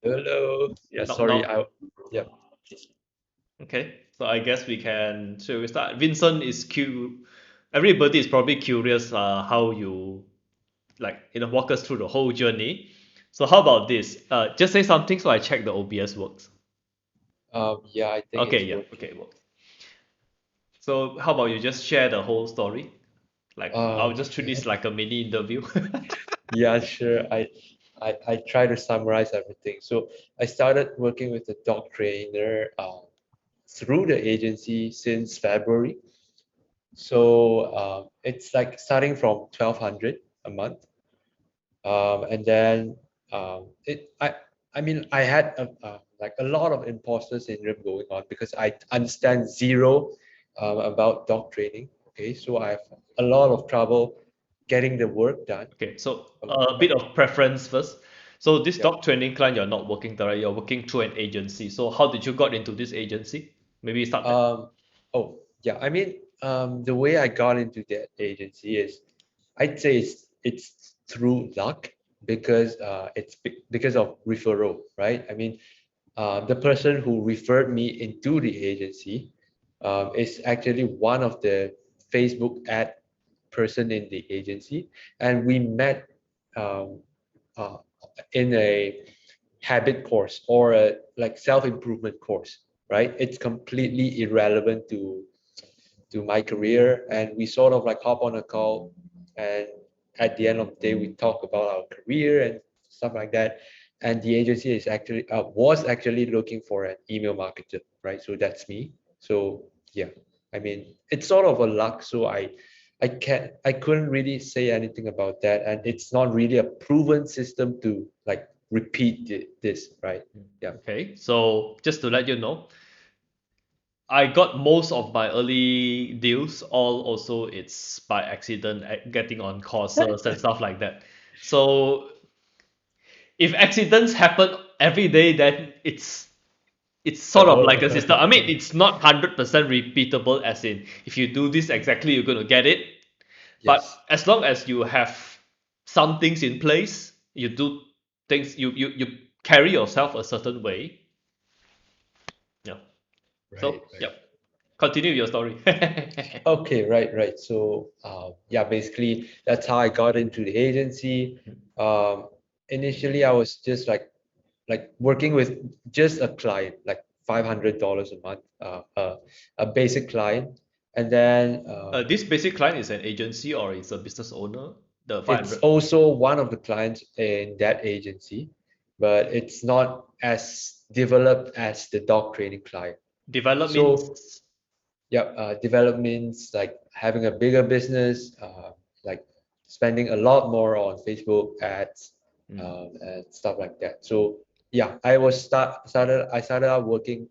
Hello. Yeah, Knock sorry. knock. Yeah. Okay, so I guess should we start? Vincent is everybody is probably curious how you walk us through the whole journey. So how about this? Just say something so I check the OBS works. Yeah, I think Okay, it's yeah, okay, working. it works. So how about you just share the whole story? Like I'll just treat this Yeah, like a mini interview. yeah, sure. I try to summarize everything. So I started working with a dog trainer through the agency since February. So it's like starting from 1,200 a month. And then I mean I had like a lot of imposter syndrome going on because I understand zero about dog training. Okay, so I have a lot of trouble getting the work done. Okay, so a Yeah, bit of preference first. So this yeah. dog training client, you're not working directly, you're working through an agency. So how did you got into this agency? Maybe start there. Um, oh, yeah. I mean, the way I got into that agency is, I'd say it's through luck because because of referral, right? I mean, the person who referred me into the agency is actually one of the Facebook ad person in the agency, and we met um, uh, in a habit course or a like self-improvement course, right? It's completely irrelevant to my career, and we sort of like hop on a call, and at the end of the day we talk about our career and stuff like that. And the agency is actually was actually looking for an email marketer, right? So that's me. So yeah, I mean it's sort of a luck. So I couldn't really say anything about that, and it's not really a proven system to like repeat this, right? Yeah. Okay, so just to let you know, I got most of my early deals all also it's by accident getting on courses and stuff like that. So if accidents happen every day, then it's sort of like Oh. a system. I mean, it's not 100% repeatable as in if you do this exactly you're going to get it. But Yes. as long as you have some things in place, you do things you carry yourself a certain way. Yeah. Right, So, right. yep. Continue your story. Okay, right, right. So, yeah, basically that's how I got into the agency. Um, Initially, I was just like working with just a client, like $500 a month, a basic client, and then This basic client is an agency or it's a business owner. The it's 500 also one of the clients in that agency, but it's not as developed as the dog training client. develop So means. yeah, developments like having a bigger business, like spending a lot more on Facebook ads, Mm. and stuff like that. So yeah, I started out working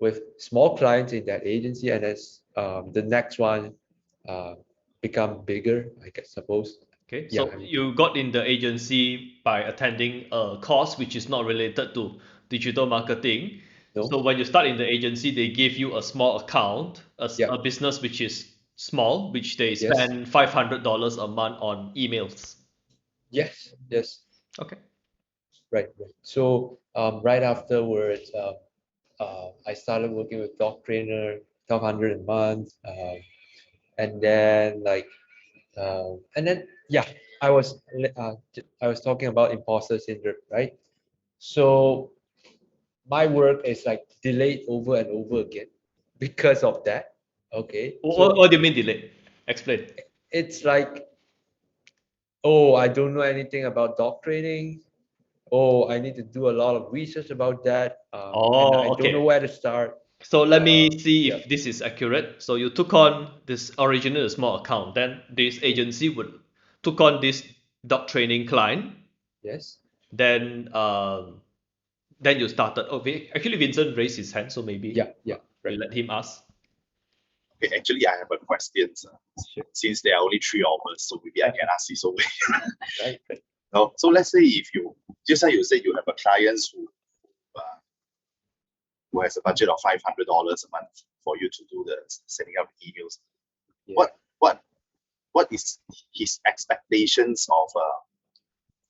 with small clients in that agency, and as the next one uh, become bigger, I guess suppose. Okay, Yeah, so you got in the agency by attending a course which is not related to digital marketing. no, So when you start in the agency, they give you a small account, yeah, a business which is small, which they yes, spend $500 a month on emails. yes, yes, Okay. right, right. So right afterwards, I started working with dog trainer, 1,200 a month, and then yeah, I was talking about imposter syndrome, right? So my work is like delayed over and over again because of that. Okay, What so do you mean delay? Explain. it's like, oh, I don't know anything about dog training. Oh, I need to do a lot of research about that, and I Oh, don't know okay. where to start. So let me see Yeah, if this is accurate. So you took on this original small account, then this agency would took on this dog training client, yes, then then you started. Okay, actually Vincent raised his hand, so maybe yeah, yeah, we right. let him ask. Okay, actually, I have a question, Sure. since there are only three of us, so maybe I can ask this away. Right, right. Now, so let's say if you, just like you said, you have a client who has a budget of $500 a month for you to do the setting up emails. Yeah. What what what is his expectations of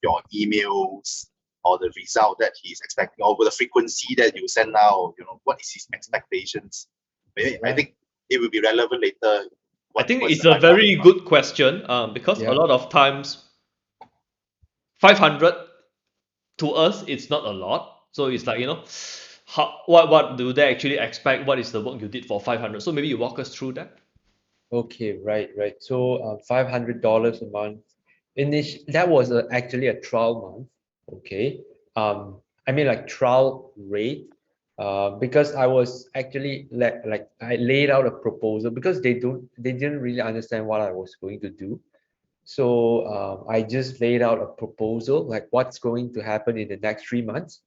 your emails or the result that he's expecting, or with the frequency that you send now, what is his expectations? Maybe I Right. think it will be relevant later. I think What's it's the a very $500? good question because a Yeah. lot of times 500 to us it's not a lot. So it's like, what do they actually expect? What is the work you did for 500? So maybe you walk us through that. Okay, right. So $500 a month. That was actually a trial month. Okay. I mean like trial rate. Because I was actually like I laid out a proposal because they didn't really understand what I was going to do. So I just laid out a proposal like what's going to happen in the next 3 months,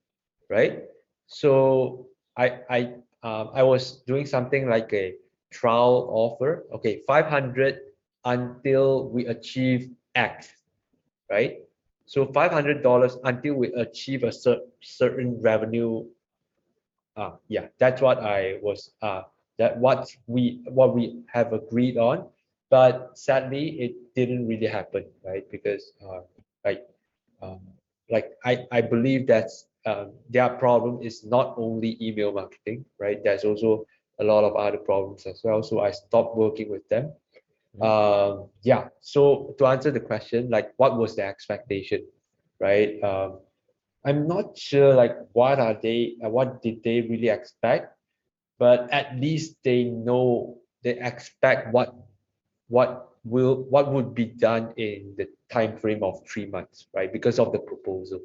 right? So I was doing something like a trial offer. Okay, 500 until we achieve X, right? So $500 until we achieve a certain revenue. Yeah, that's what I was that what we have agreed on, but sadly it didn't really happen, right? Because like um, like I believe that's their problem is not only email marketing, right? There's also a lot of other problems as well. So I stopped working with them. Yeah. So to answer the question, like what was the expectation, right? I'm not sure like what did they really expect, but at least they know they expect what would be done in the time frame of 3 months, right? Because of the proposal.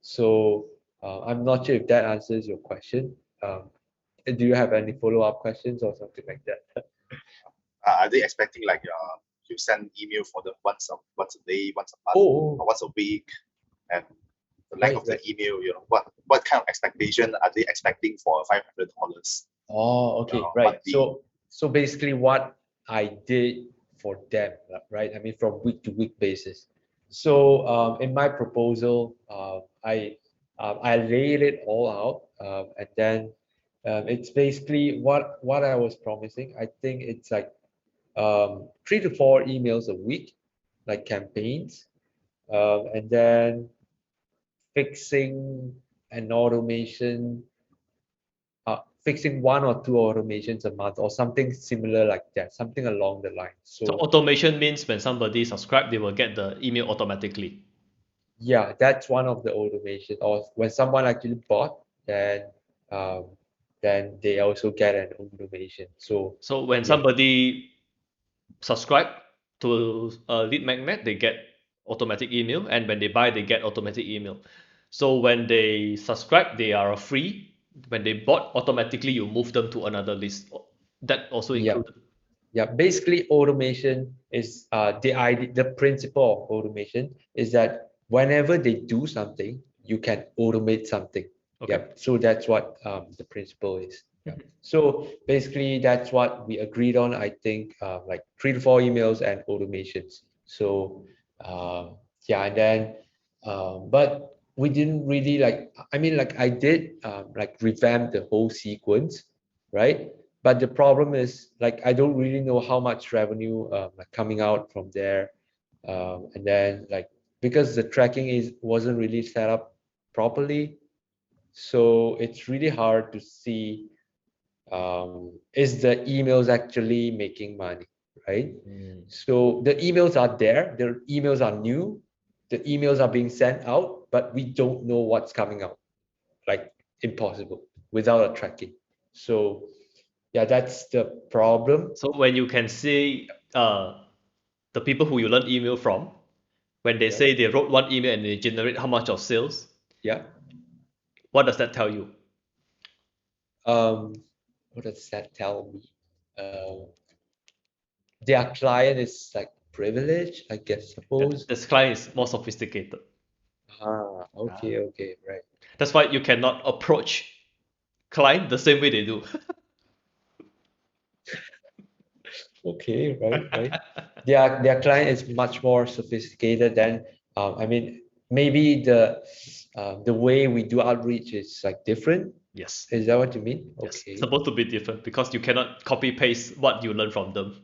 So I'm not sure if that answers your question. Do you have any follow-up questions or something like that? Are they expecting like you send email for the once a day, once a month, or Oh, once a week, and the length right, of the right. email? What kind of expectation are they expecting for $500? Oh, okay, right. Monthly. So basically what I did for them, right? I mean from week to week basis. So in my proposal, I laid it all out, and then it's basically what I was promising. I think it's like 3 to 4 emails a week, like campaigns, and then fixing an automation fixing 1 or 2 automations a month or something similar like that, something along the line. So So automation means when somebody subscribe, they will get the email automatically. yeah, that's one of the automation. Or when someone actually bought, um, then they also get an automation. So So when yeah, somebody subscribe to a lead magnet, they get automatic email, and when they buy, they get automatic email. So when they subscribe, they are free. When they bought, automatically you move them to another list. That also yeah, included. yeah. Basically, automation is the idea. The principle of automation is that whenever they do something, you can automate something. Okay. Yeah. So that's what the principle is. Yeah. So basically, that's what we agreed on. I think like 3 to 4 emails and automations. So yeah, and then but we didn't really like. I mean, like I did like revamp the whole sequence, right? But the problem is like I don't really know how much revenue like coming out from there, and then like because the tracking is wasn't really set up properly, so it's really hard to see is the emails actually making money, right? Mm. So the emails are there, the emails are new, the emails are being sent out, but we don't know what's coming out, like impossible without a tracking. So yeah, that's the problem. So when you can see the people who you learn email from, when they Yeah, say they wrote one email and they generate how much of sales, yeah. what does that tell you? um what does that tell me? Their client is like privileged, I guess, Yeah, suppose. this client is more sophisticated. Okay, okay, right. That's why you cannot approach client the same way they do. Okay, right. Their client is much more sophisticated than I mean maybe the way we do outreach is like different. Yes, Is that what you mean? yes. It's Okay. supposed to be different because you cannot copy paste what you learn from them.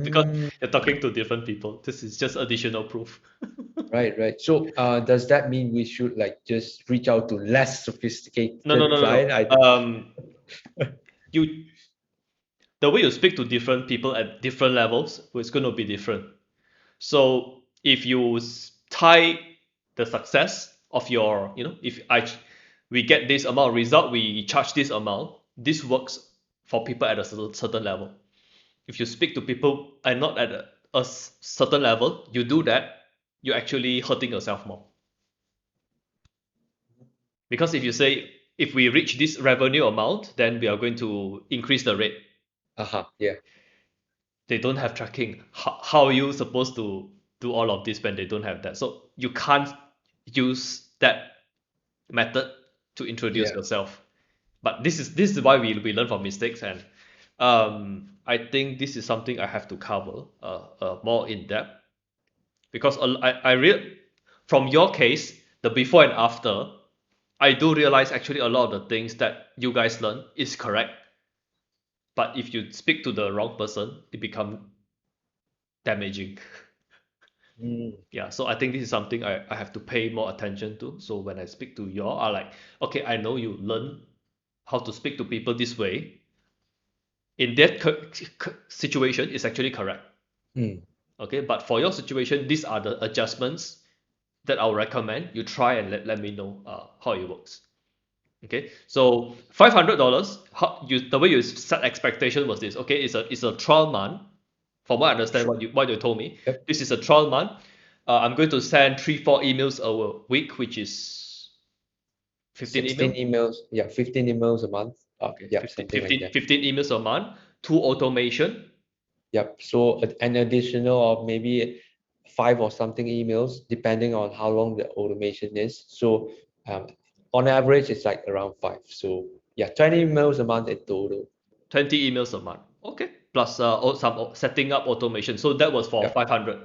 Because Mm, you're talking to different people. This is just additional proof. Right. So does that mean we should like just reach out to less sophisticated client? You the way you speak to different people at different levels is going to be different. So if you tie the success of your, if we get this amount of result, we charge this amount. This works for people at a certain level. If you speak to people and not at a certain level, you do that, you're actually hurting yourself more. Because if you say, if we reach this revenue amount, then we are going to increase the rate. Yeah. They don't have tracking. How are you supposed to do all of this when they don't have that? So you can't use that method to introduce Yeah. yourself. But this is why we learn from mistakes, and I think this is something I have to cover more in depth, because I from your case, the before and after, I do realize actually a lot of the things that you guys learn is correct. But if you speak to the wrong person, it become damaging. Mm. Yeah, so I think this is something I have to pay more attention to. So when I speak to y'all, I like, okay, I know you learn how to speak to people this way. In that situation, it's actually correct. Mm. Okay, but for your situation, these are the adjustments that I'll recommend you try and let me know how it works. Okay, so $500. The way you set expectation was this. Okay, it's a trial month. From what I understand, what you told me, Yep. this is a trial month. I'm going to send 3-4 emails a week, which is 15 16 emails. emails. Yeah, 15 emails a month. Okay, Yeah, 15, something like 15, that. 15 emails a month, 2 automation. Yep. So an additional of maybe 5 or something emails, depending on how long the automation is. So on average, it's like around 5. So yeah, 20 emails a month in total. 20 emails a month. Okay, plus some setting up automation. So that was for Yep. 500.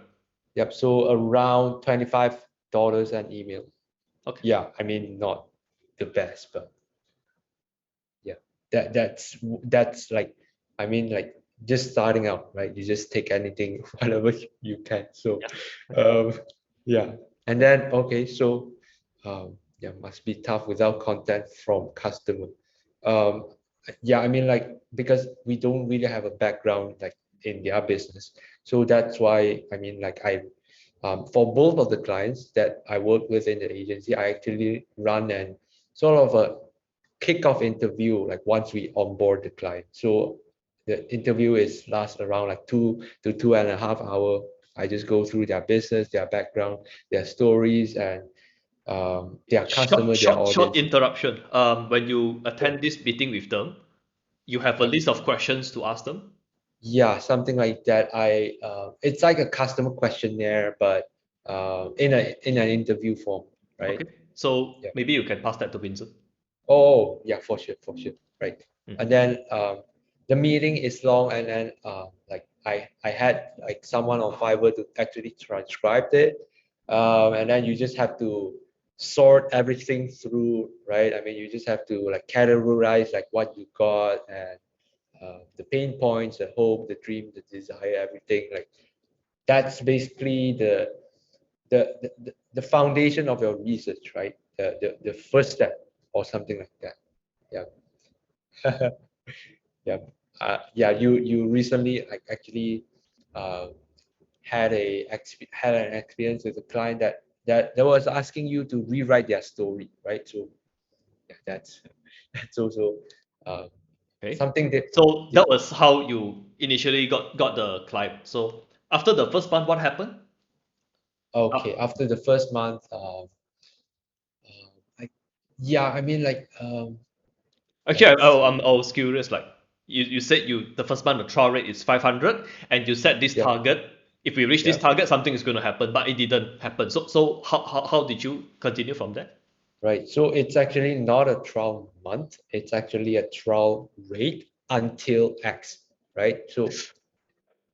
Yep. So around $25 an email. Okay. Yeah, I mean not the best, but yeah, that's like, I mean like just starting out, right? You just take anything whatever you can. So um yeah, and then okay, so yeah, must be tough without content from customer. um yeah, I mean like because we don't really have a background like in their business, so that's why I mean like for both of the clients that I work with in the agency, I actually run an sort of a kickoff interview like once we onboard the client. So the interview is last around like 2 to 2.5 hours. I just go through their business, their background, their stories, and their Short, customer, their short, short audience. interruption. When you Yeah, attend this meeting with them, you have a yep. list of questions to ask them. Yeah, something like that. It's like a customer questionnaire, but in an interview form, right? Okay, so Yeah. maybe you can pass that to Vincent. Oh, yeah, for sure, right. Mm. And then the meeting is long, and then like I had like someone on Fiverr to actually transcribe it, and then you just have to sort everything through, right? I mean, you just have to like categorize like what you got and the pain points, the hope, the dream, the desire, everything. Like that's basically the foundation of your research, right? The first step or something like that. Yeah. Yeah. Yeah. You recently like actually uh, had an experience with a client that was asking you to rewrite their story, right? So yeah, that's also uh, Okay, something that so yeah. that was how you initially got the client. So after the first month, what happened? Okay. Ah, After the first month, I, yeah, I mean like actually, let's I see. was curious. Like you said, the first month the trial rate is 500, and you set this Yep. target. If we reach this Yep. target, something is going to happen, but it didn't happen. So how did you continue from there? Right. So it's actually not a trial month. It's actually a trial rate until X, right? So,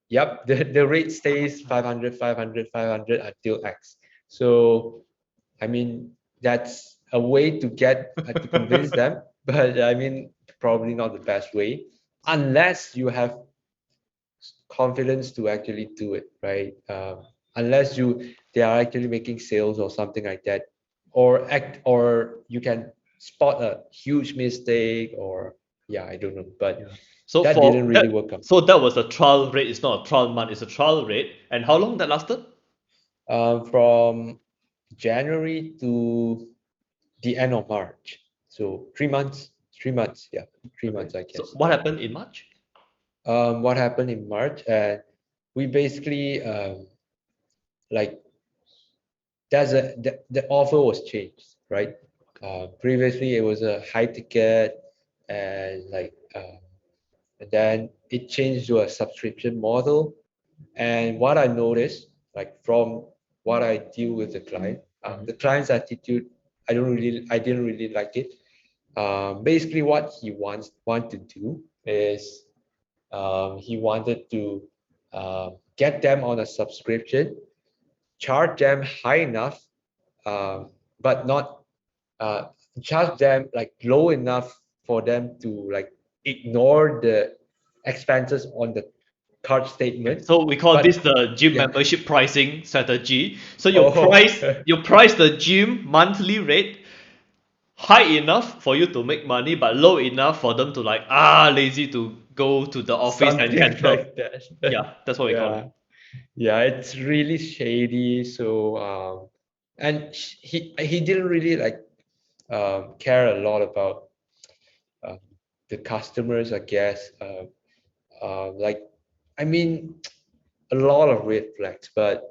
yep, the rate stays 500, 500, 500 until X. So, I mean, that's a way to get to convince them, but I mean, probably not the best way unless you have confidence to actually do it, right? unless they are actually making sales or something like that, or you can spot a huge mistake, or yeah, I don't know, but Yeah. So that for didn't really that, work out. so that was a trial rate. It's not a trial month. It's a trial rate. And how long that lasted? From January to the end of March, so 3 months. 3 months, yeah, 3 months, I So guess. what Yeah. happened in March? What happened in March? We basically like the offer was changed, right? Previously it was a high ticket, and and then it changed to a subscription model. And what I noticed, like from what I deal with Mhm. the client's attitude, I didn't really like it. Basically, what he want to do is he wanted to get them on a subscription, charge them high enough, but not uh, charge them like low enough for them to like ignore the expenses on the card statement. So we call this But the gym yeah, membership pricing strategy. So oh, you price the gym monthly rate high enough for you to make money, but low enough for them to like lazy to go to the office and something cancel. like that. Yeah, that's what we call it. Yeah, yeah, it's really shady. So and he didn't really like care a lot about um, the customers, I guess. Like, I mean, a lot of red flags, but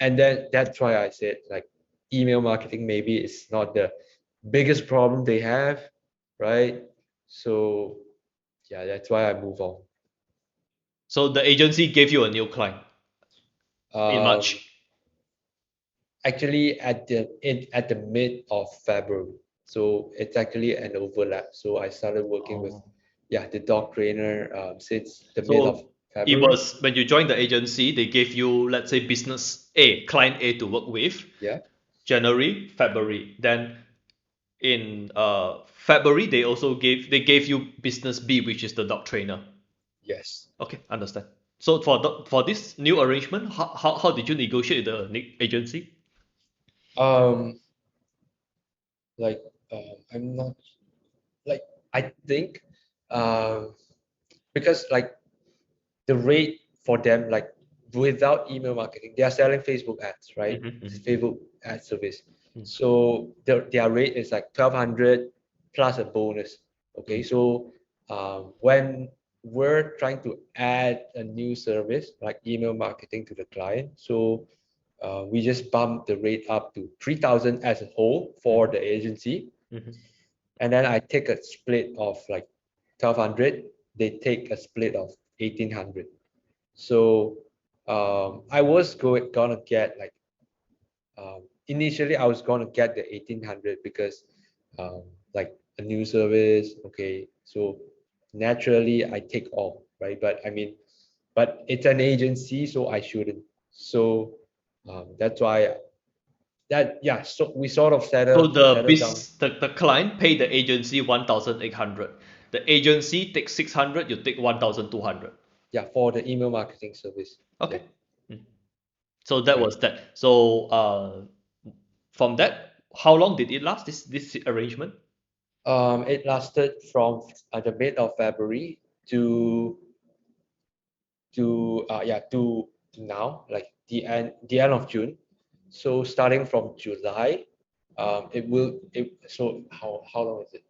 and then that's why I said like email marketing maybe is not the biggest problem they have, right? So yeah, that's why I move on. So the agency gave you a new client in Um, March. Actually, at the mid of February, so it's actually an overlap. So I started working with Oh. yeah the dog trainer since the mid of So it February. was when you joined the agency, they gave you, let's say, business A, client A to work with, Yeah. January, February. Then in February, they gave you business B, which is the dog trainer. Yes. Okay, understand. So for this new arrangement, how did you negotiate with the agency? Um, like I'm not like I think um because like the rate for them, like without email marketing, they are selling Facebook ads, right? It's Mhm, Facebook ad service. mhm, So their rate is like 1200 plus a bonus. Okay, mhm, so when we're trying to add a new service like email marketing to the client, so we just bump the rate up to 3000 as a whole for the agency, mhm. and then I take a split of like 1200, they take a split of 1800. So I was gonna get like initially I was gonna get the 1800 because like a new service, okay, so naturally I take all, right? But I mean, but it's an agency, so I shouldn't. So that's why that yeah, so we sort of So settled down. the client pay the agency 1,800. The agency takes 600, you take 1,200. Yeah, for the email marketing service. Yeah, Okay. Mm. So that right. was that. So from that, how long did it last? This arrangement? It lasted from the mid of February to to now, like the end of June. So starting from July, so how long is it?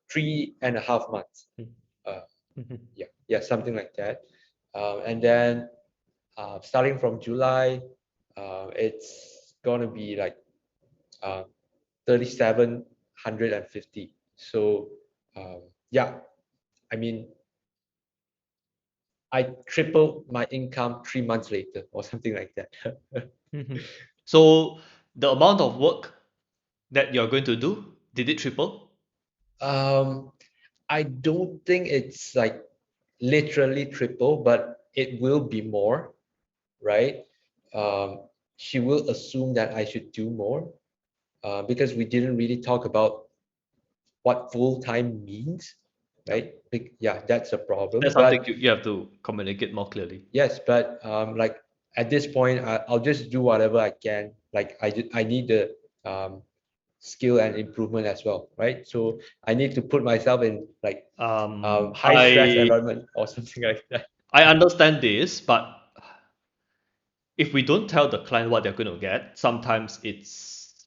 3.5 months. Mm, Uh, mhm. yeah, something like that. And then starting from July, it's gonna be like 3,750. So yeah, I mean, I tripled my income 3 months later or something like that. Mhm. So the amount of work that you're going to do, did it triple? um, I don't think it's like literally triple, but it will be more, right? Um, she will assume that I should do more because we didn't really talk about what full time means, Yeah. right? Yeah, that's a problem. That's something But you have to communicate more clearly. yes, but like at this point, I'll just do whatever I can. Like I need the skill and improvement as well, right? So I need to put myself in like high stress I environment or something like that. I understand this, but if we don't tell the client what they're going to get, sometimes it's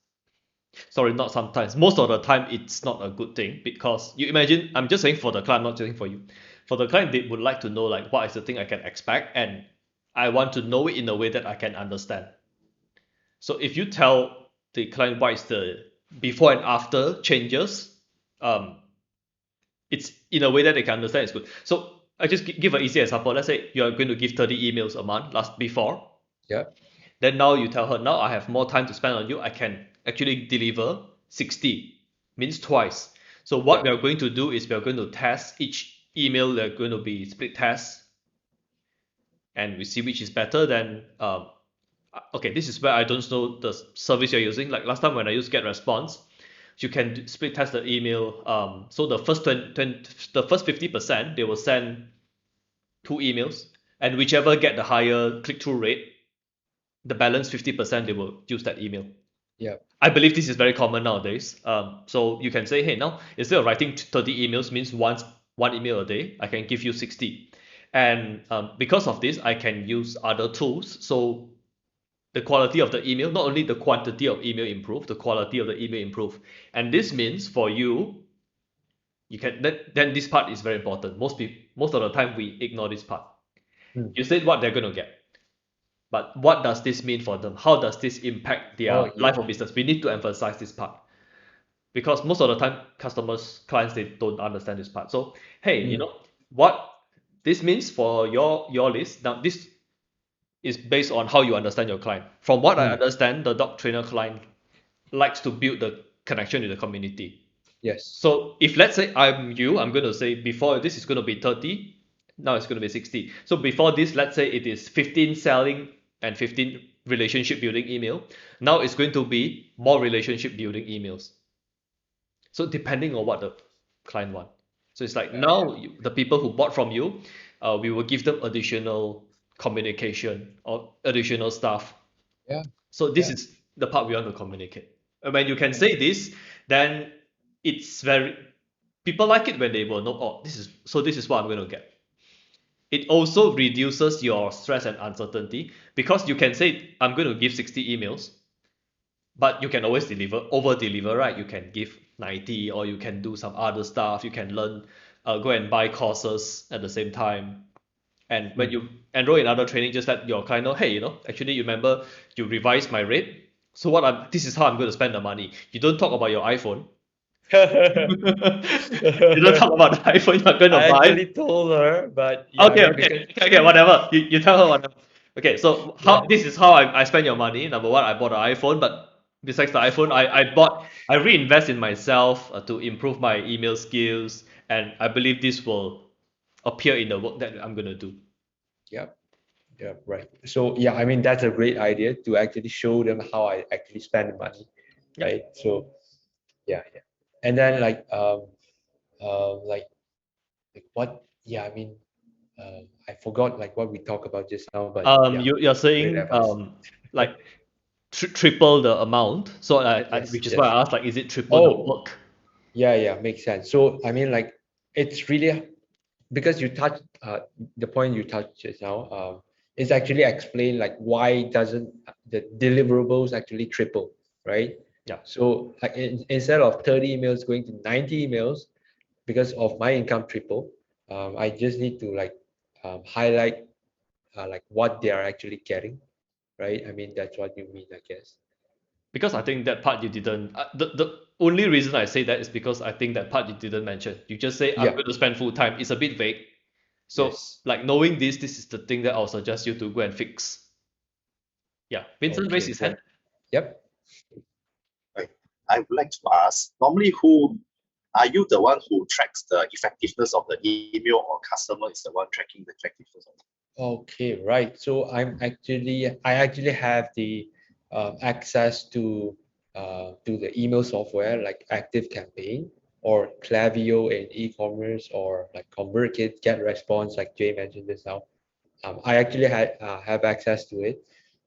sorry, not sometimes. Most of the time, it's not a good thing because you imagine. I'm just saying for the client, not saying for you. For the client, they would like to know like what is the thing I can expect, and I want to know it in a way that I can understand. So if you tell the client what is the before and after changes, um, it's in a way that they can understand it's good. So I just give an easy example. Let's say you are going to give 30 emails a month last before. Yeah, Then now you tell her, now I have more time to spend on you. I can actually deliver 60, means twice. So what yeah, we are going to do is we are going to test each email. They're going to be split tests, and we see which is better. Then okay, this is where I don't know the service you're using. Like last time when I used Get Response, you can split test the email. So the first 20, the first 50%, they will send 2 emails, and whichever get the higher click-through rate, the balance 50%, they will use that email. yeah, I believe this is very common nowadays. So you can say, hey, now instead of writing 30 emails means one email a day, I can give you 60. And because of this, I can use other tools. So the quality of the email, not only the quantity of email improve, the quality of the email improve. And this means for you, you can then this part is very important. Most of the time we ignore this part. Hmm. You said what they're gonna get. But what does this mean for them? How does this impact Oh their yeah, life or business? We need to emphasize this part because most of the time, customers, clients, they don't understand this part. So, hey, Hmm. what this means for your list? Now, this is based on how you understand your client. From what I Hmm. understand, the dog trainer client likes to build the connection with the community. Yes, So if let's say I'm you, I'm going to say before this is going to be 30, now it's going to be 60. So before this, let's say it is 15 selling and 15 relationship building email. Now it's going to be more relationship building emails. So depending on what the client want. So it's like yeah, yeah, now the people who bought from you, we will give them additional communication or additional stuff. yeah, So this yeah, is the part we want to communicate. And when you can yeah, say this, then it's very people like it when they will know, oh, this is what I'm going to get. It also reduces your stress and uncertainty because you can say I'm going to give 60 emails, but you can always over deliver, right? You can give 90, or you can do some other stuff. You can learn, go and buy courses at the same time. And when Hmm. you enroll in other training, just let your client know, hey, actually, you remember you revised my rate. So this is how I'm going to spend the money. You don't talk about your iPhone. You don't talk about the iPhone you're going to I buy. actually told her, but yeah, I Okay, mean okay, because okay, okay, whatever. You tell her whatever. Okay, so yeah, this is how I spend your money. Number one, I bought an iPhone, but besides the iPhone, I reinvest in myself to improve my email skills, and I believe this will appear in the work that I'm gonna do. yeah, yeah, right. So yeah, I mean that's a great idea to actually show them how I actually spend the money, Yeah. right? So yeah, yeah. And then like what? Yeah, I mean, I forgot like what we talked about just now, but yeah, You're great saying advice. like triple the amount. So Yes, which is why yes. I asked like, is it triple the Oh, work? yeah, yeah, makes sense. So I mean, like, it's really because you touched the point you touched just now. Is actually explain like why doesn't the deliverables actually triple, right? Yeah. So like instead of 30 emails going to 90 emails because of my income triple, I just need to like highlight like what they are actually getting, right? I mean, that's what you mean, I guess. Because I think that part you didn't. The only reason I say that is because I think that part you didn't mention. You just say I'm Yeah, going to spend full time. It's a bit vague. So yes. like knowing this is the thing that I'll suggest you to go and fix. Yeah, Vincent raised Okay, his hand. yep, yep. Right. I would like to ask, normally who are you the one who tracks the effectiveness of the email, or customer is the one tracking the effectiveness of it? Okay, right. So I actually have the access to the email software like Active Campaign or Klaviyo in e-commerce or like ConvertKit, Get Response, like Jay mentioned this now. I actually have access to it.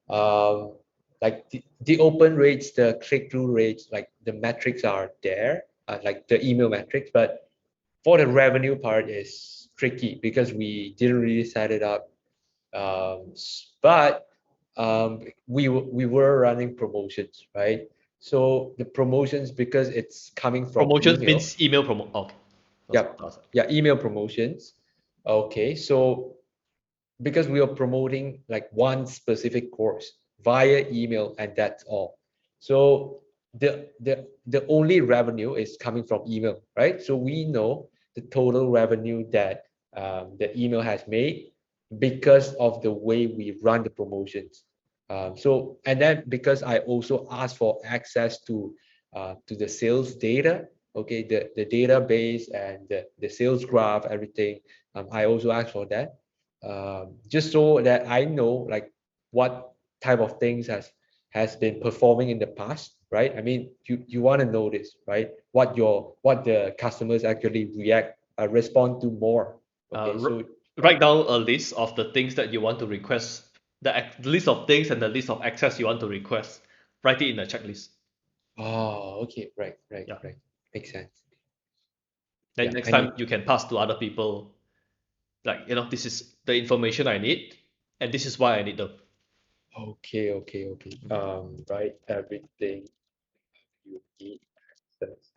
Um, like the open rates, the click-through rates, like the metrics are there, like the email metrics, but for the revenue part is tricky because we didn't really set it up. But we were running promotions, right? So the promotions, because it's coming from Promotions email. means email promo. Okay. Yeah, yeah, email promotions. Okay, so because we are promoting like one specific course via email and that's all. So the only revenue is coming from email, right? So we know the total revenue that the email has made because of the way we run the promotions. So and then because I also asked for access to the sales data, okay, the database and the sales graph, everything. I also asked for that, just so that I know like what type of things has been performing in the past, right? I mean, you want to know this, right? What the customers actually respond to more. Uh, Okay, r- so Write down a list of the things that you want to request, the list of things and the list of access you want to request. Write it in a checklist. okay, Yeah. right, makes sense. Then Yeah, next I need. time you can pass to other people, like, this is the information I need, and this is why I need them. Okay. Right, everything you need access.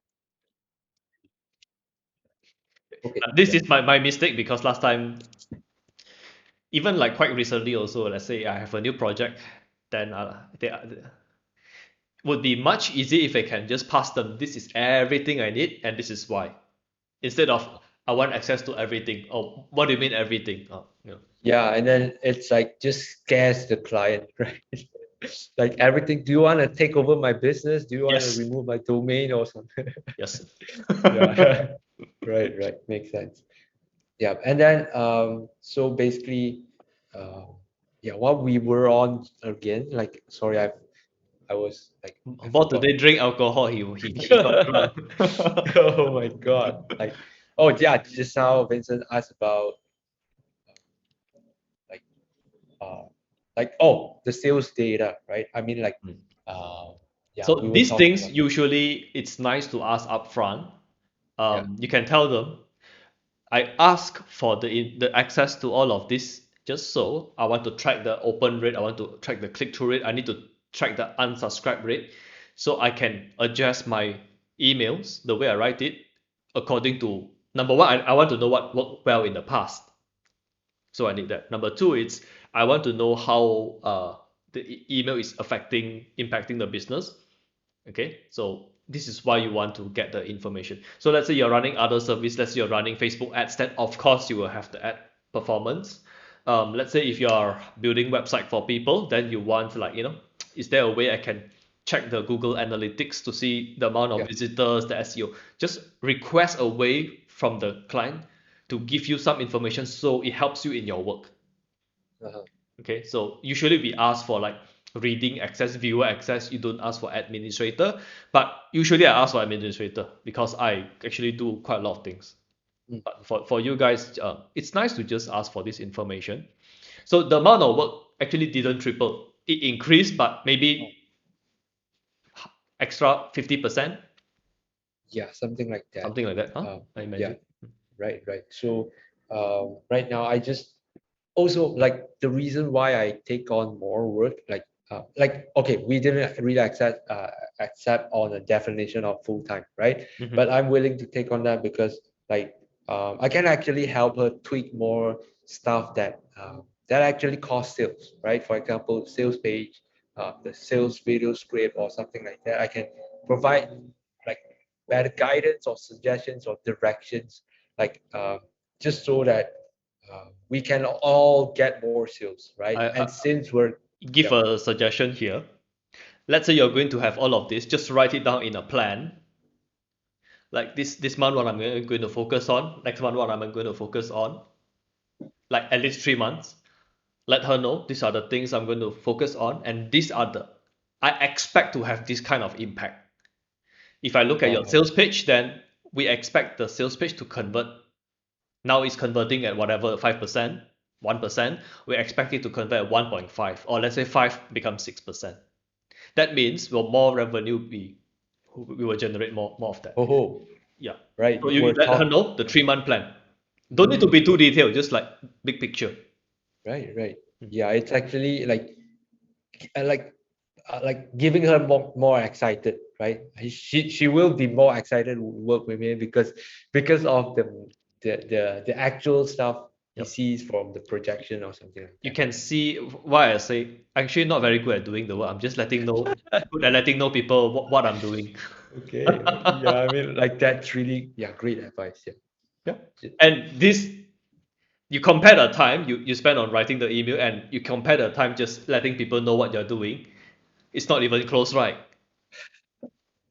Okay, This yeah. is my mistake because last time, even like quite recently also, let's say I have a new project, then would be much easier if I can just pass them. This is everything I need, and this is why. Instead of I want access to everything. Oh, what do you mean everything? Oh, Yeah, and then it's like just scares the client, right? Like everything. Do you want to take over my business? Do you want to Yes, remove my domain or something? yes. Yeah, right, makes sense. Yeah, and then so basically, yeah, what we were on again, like sorry, I was like I About forgot. today drink alcohol, he got drunk. Oh my God. Like, oh yeah, just now Vincent asked about like uh the sales data, right? I mean like Mm. uh yeah, we So were these talking things about usually it's nice to ask upfront. yeah, You can tell them I ask for the access to all of this just so I want to track the open rate, I want to track the click-through rate, I need to track the unsubscribe rate, so I can adjust my emails the way I write it according to number one, I want to know what worked well in the past. So I need that. Number two, it's I want to know how the email is impacting the business. Okay, so this is why you want to get the information. So let's say you're running other service, let's say you're running Facebook ads, then of course you will have the ad performance. Let's say if you're building website for people, then you want like, is there a way I can check the Google Analytics to see the amount of yeah. visitors, the SEO? Just request a way from the client to give you some information so it helps you in your work. Uh-huh. Okay, so usually we ask for like reading access, viewer access. You don't ask for administrator, but usually I ask for administrator because I actually do quite a lot of things. Mm. But for you guys, it's nice to just ask for this information. So the amount of work actually didn't triple. It increased, but Oh, maybe extra 50%, yeah, something like that. something like that. Huh? I Yeah, imagine. right. So right now I just also like the reason why I take on more work, like okay, we didn't really accept on a definition of full time, right? Mm-hmm. But I'm willing to take on that because like I can actually help her tweak more stuff that actually cost sales, right? For example, sales page, the sales video script or something like that. I can provide like better guidance or suggestions or directions, like just so that we can all get more sales, right? I, And I since we're give yeah, a suggestion here. Let's say you're going to have all of this, just write it down in a plan. Like this month, what I'm going to focus on. Next month, what I'm going to focus on. Like at least 3 months. Let her know these are the things I'm going to focus on, and these are the I expect to have this kind of impact. If I look at your uh, sales page, then we expect the sales page to convert. Now it's converting at whatever 5%. 1%, we expect it to convert at 1.5, or let's say 5 becomes 6%. That means more revenue we will generate more of that. Oh, Yeah. right. So you We're let her talking. know the 3-month plan. Don't need to be too detailed, just like big picture. Right, right. Yeah, it's actually uh, like like giving her more excited, right? She will be more excited to work with me because of the actual stuff he Yep. sees from the projection or something like You that. can see why I say actually not very good at doing the work. I'm just good at letting know people what I'm doing. Okay. Yeah, I mean like that's really, yeah, great advice. Yeah. Yeah. And this, you compare the time you spend on writing the email and you compare the time just letting people know what you're doing. It's not even close, right?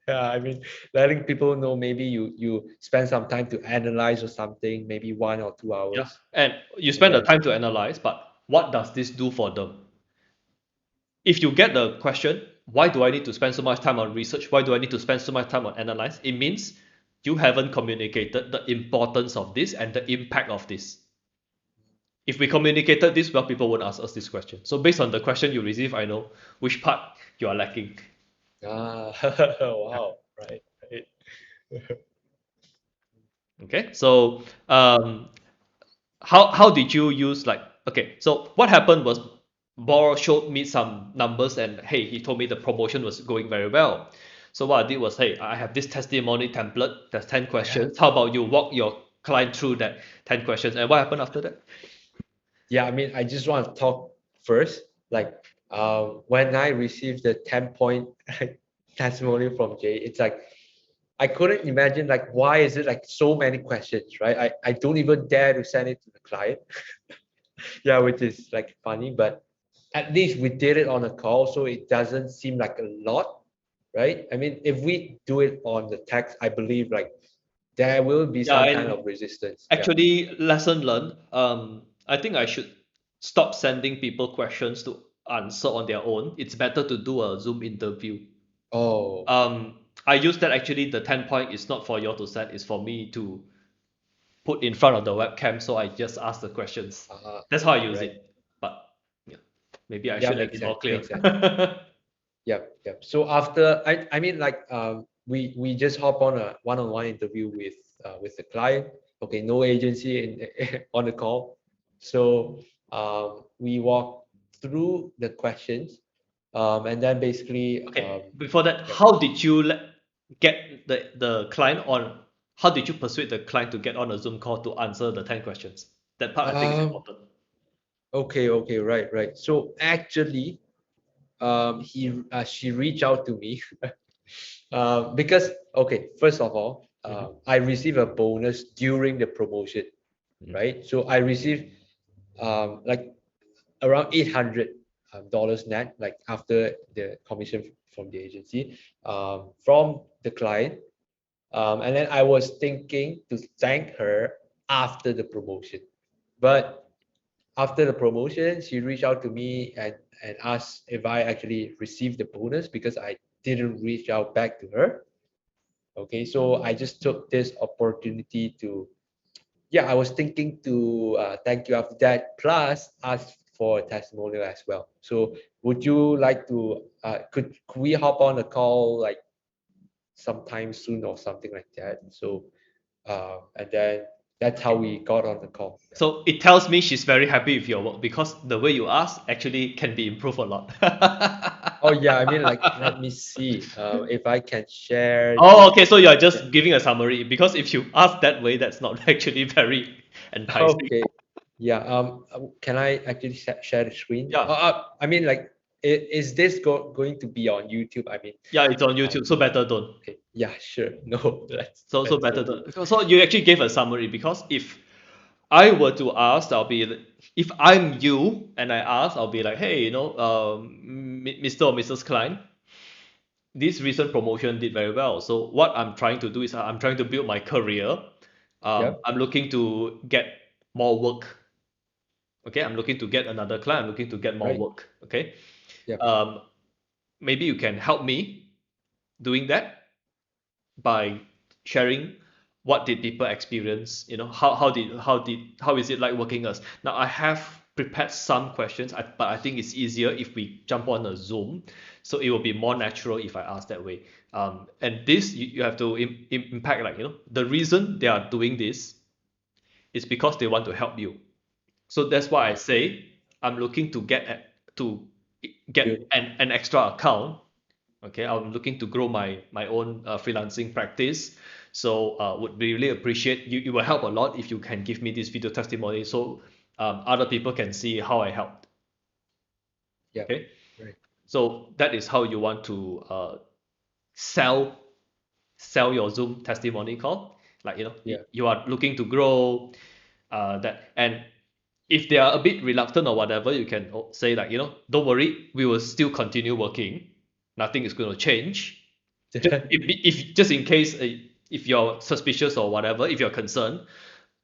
Yeah, I mean, letting people know, maybe you spend some time to analyze or something, maybe 1 or 2 Yeah. hours, And you and spend the then time to analyze, but what does this do for them? If you get the question, why do I need to spend so much time on research? Why do I need to spend so much time on analyze? It means you haven't communicated the importance of this and the impact of this. If we communicated this well, people won't ask us this question. So based on the question you receive, I know which part you are lacking. ah, wow, right, right. Okay, so how did you use, like, okay, so what happened was Bor showed me some numbers and hey, he told me the promotion was going very well. So what I did was, hey, I have this testimony template, there's 10 Yeah. questions. How about you walk your client through that 10 questions? And what happened after that? Yeah, I mean, I just want to talk first. Like, when I received the 10-point testimonial from Jay, it's like I couldn't imagine, like, why is it like so many questions, right? I don't even dare to send it to the client. Yeah, which is like funny, but at least we did it on a call, so it doesn't seem like a lot, right? I mean, if we do it on the text, I believe like there will be Yeah, some kind and of resistance. Yeah. actually, lesson learned. I think I should stop sending people questions to answer on their own. It's better to do a Zoom interview. Oh, I use that, actually. The 10 point is not for you all to send, it's for me to put in front of the webcam. So I just ask the questions. That's how I use right. it. But yeah, maybe I Yeah, should make makes it more sense. clear. Makes sense. Yep, yep. So after, I mean, like, we just hop on a one-on-one interview with the client. Okay, no agency on the call. So we walk through the questions, and then basically, Okay, before that, yep. how did you get the client on? How did you persuade the client to get on a Zoom call to answer the 10 questions? That part I think is Um, important. okay, okay, right, right. So actually, she reached out to me, because, okay, first of all, Mhm, I received a bonus during the promotion, mhm. right? So I received like around $800 net, like after the commission from the agency, from the client. And then I was thinking to thank her after the promotion, but after the promotion, she reached out to me and asked if I actually received the bonus because I didn't reach out back to her. Okay, so I just took this opportunity to, yeah, I was thinking to thank you after that, plus ask for a testimonial as well. So would you like to, could we hop on a call like sometime soon or something like that? So, and then that's how Okay. we got on the call. Yeah. So it tells me she's very happy with your work because the way you ask actually can be improved a lot. Oh yeah, I mean, like, let me see if I can share Oh, the. okay. So you're Yeah. just giving a summary, because if you ask that way, that's not actually very enticing. Okay. Yeah. Can I actually share the screen? Yeah, I mean, like, is this going to be on YouTube? I mean, yeah, it's on um, YouTube, so better don't. okay. Yeah, sure. No, So let's better don't do don't. that. So you actually gave a summary, because if I were to ask, if I'm you and I ask, I'll be like, hey, Mr. or Mrs. Klein, this recent promotion did very well. So what I'm trying to do is I'm trying to build my career. Yep. I'm looking to get more work. Okay, I'm looking to get another client. I'm looking to get more Right. work. Okay, Yep. um, maybe you can help me doing that by sharing what did people experience. How is it like working us. Now I have prepared some questions, but I think it's easier if we jump on a Zoom, so it will be more natural if I ask that way. And this you have to impact, like, the reason they are doing this is because they want to help you. So that's why I say I'm looking to get Good. an extra account. Okay, I'm looking to grow my own freelancing practice. So would really appreciate you. It will help a lot if you can give me this video testimony, so other people can see how I helped. Yeah. Okay, Right. so that is how you want to sell sell your Zoom testimony call. Like, Yeah. you are looking to grow, that. And if they are a bit reluctant or whatever, you can say, like, don't worry, we will still continue working. Nothing is going to change. If just in case, if you're suspicious or whatever, if you're concerned,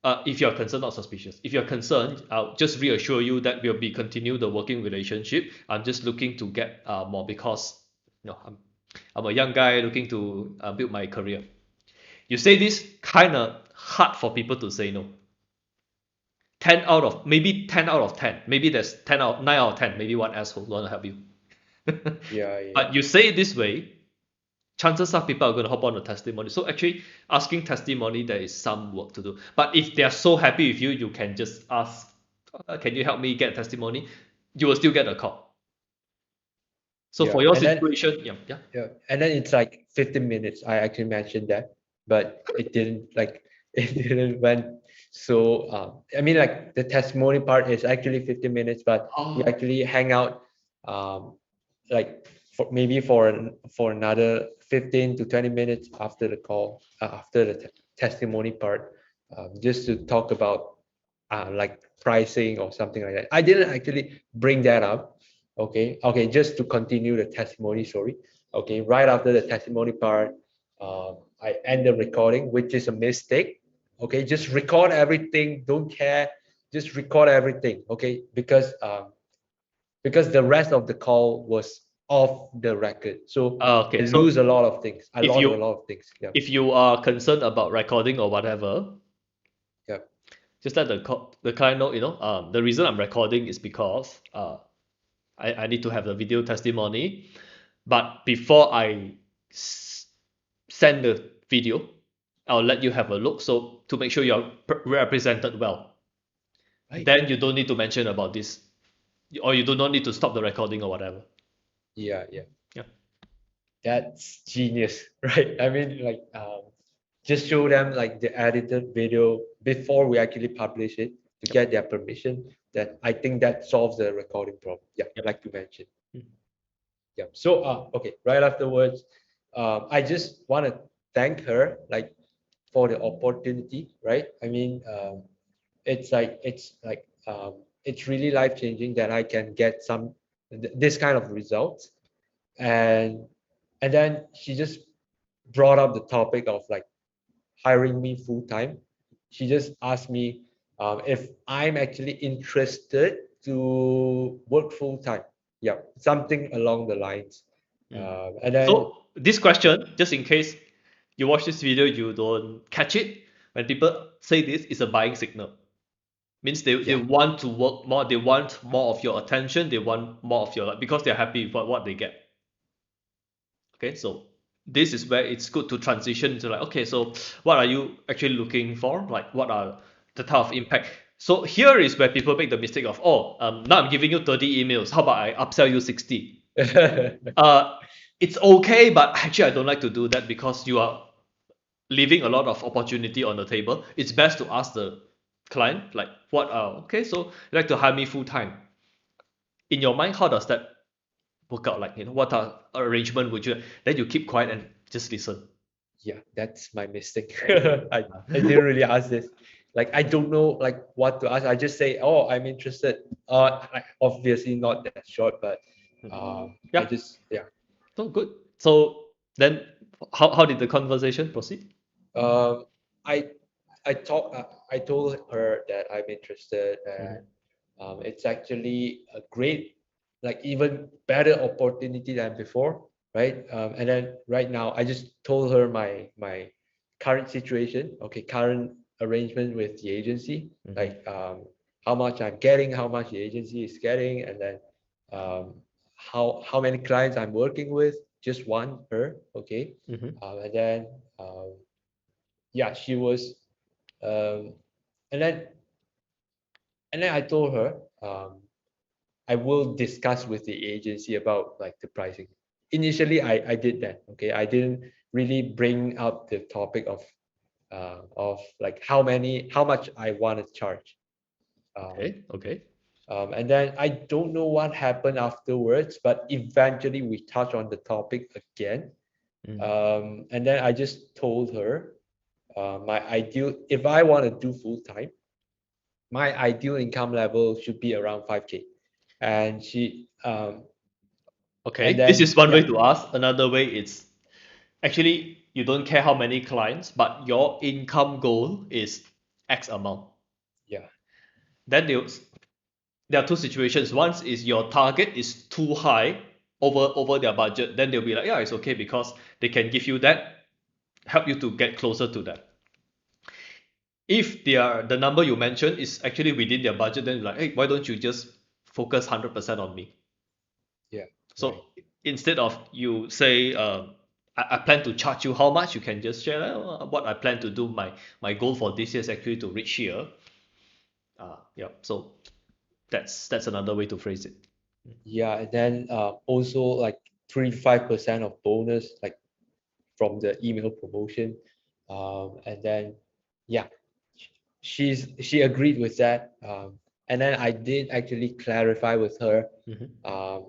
not suspicious, if you're concerned, I'll just reassure you that we'll be continue the working relationship. I'm just looking to get more, because I'm a young guy looking to build my career. You say this, kind of hard for people to say no. 10 out of 10, maybe there's 9 out of 10, maybe one asshole want to help you. Yeah. Yeah. But you say it this way, chances are people are going to hop on the testimony. So actually, asking testimony, there is some work to do. But if they are so happy with you, you can just ask, can you help me get testimony? You will still get a call. So Yeah. for your And then situation, yeah. yeah, and then it's like 15 minutes. I actually mentioned that, but it didn't like it didn't went. So I mean, like the testimony part is actually 15 minutes, but we Oh, actually hang out like for maybe for another 15 to 20 minutes after the call, after the testimony part, just to talk about like pricing or something like that. I didn't actually bring that up. Okay, just to continue the testimony story. Okay, right after the testimony part, I end the recording, which is a mistake. Okay, just record everything. Don't care. Just record everything. Okay, because the rest of the call was off the record, so I okay. So lose a lot of things. I if lost a you lot of things. Yeah, if you are concerned about recording or whatever, yeah, just let the client know, the reason I'm recording is because I need to have the video testimony. But before I send the video, I'll let you have a look, so to make sure you're represented well. right. Then you don't need to mention about this, or you do not need to stop the recording or whatever. Yeah, yeah. Yeah. That's genius, right? I mean, like, just show them like the edited video before we actually publish it to get their permission. That I think that solves the recording problem. Yeah, Yep. like you mentioned. Mhm. Yeah. So, okay, right afterwards, I just want to thank her, like, for the opportunity, right? I mean, it's really life changing that I can get this kind of results, and then she just brought up the topic of like hiring me full time. She just asked me if I'm actually interested to work full time. Yeah, something along the lines. Mm. And then So this question, just in case you watch this video, you don't catch it. When people say this, it's a buying signal. Means they yeah, want to work more, they want more of your attention, they want more of your, like, because they're happy with what they get. Okay, so this is where it's good to transition to, like, okay, so what are you actually looking for? Like, what are the type of impact? So here is where people make the mistake of, now I'm giving you 30 emails. How about I upsell you 60? Uh, it's okay, but actually I don't like to do that, because you are leaving a lot of opportunity on the table. It's best to ask the client, like, okay, so you like to hire me full time. In your mind, how does that work out? Like, what arrangement would you? Then you keep quiet and just listen. yeah, that's my mistake. I didn't really ask this. Like I don't know like what to ask. I just say, oh, I'm interested. Like, obviously not that short, but I Yeah, just yeah. so good. So then, how did the conversation proceed? Um, I I told her that I'm interested, and Mhm. it's actually a great, like even better opportunity than before, right? And then right now, I just told her my current situation, okay, current arrangement with the agency, Mhm. like how much I'm getting, how much the agency is getting, and then how many clients I'm working with. Just one, her, okay. Mm-hmm. And then yeah, she was, um, and then I told her, I will discuss with the agency about like the pricing. Initially, I did that. Okay, I didn't really bring up the topic of like how much I want to charge. Um, Okay, okay. and then I don't know what happened afterwards, but eventually we touched on the topic again. Mm. And then I just told her my ideal, if I want to do full time, my ideal income level should be around 5K. And she, and Okay, this then, is one way yeah, to ask. Another way is actually you don't care how many clients, but your income goal is X amount. yeah, Then there are two situations. One is your target is too high over their budget. Then they'll be like, yeah, it's okay because they can give you that, help you to get closer to that. If the number you mentioned is actually within their budget, then like, hey, why don't you just focus 100% on me? yeah, right. So instead of you say, I plan to charge you how much, you can just share what I plan to do. My goal for this year is actually to reach here. Yeah. So that's another way to phrase it. Yeah, and then also like 3 to 5% of bonus, like from the email promotion. And then, yeah, she agreed with that. And then I did actually clarify with her, Mhm.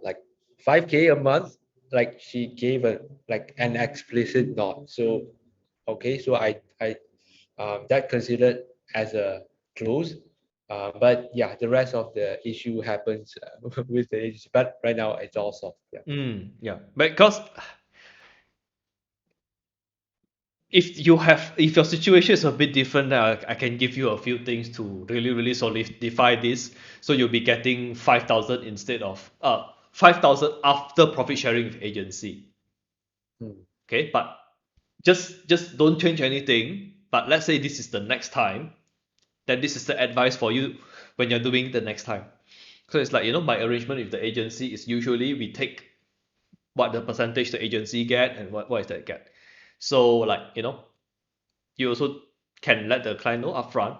like 5K a month, like she gave a like an explicit nod. So okay, so I that considered as a close. But yeah, the rest of the issue happens with the agency. But right now it's all solved. Yeah. Yeah, because if your situation is a bit different, I can give you a few things to really solidify this. So you'll be getting 5,000 instead of 5,000 after profit sharing with agency. Hmm. Okay, but just don't change anything. But let's say this is the next time, then this is the advice for you when you're doing the next time. So it's like, my arrangement with the agency is usually we take what the percentage the agency get and what is that get. So like, you also can let the client know upfront.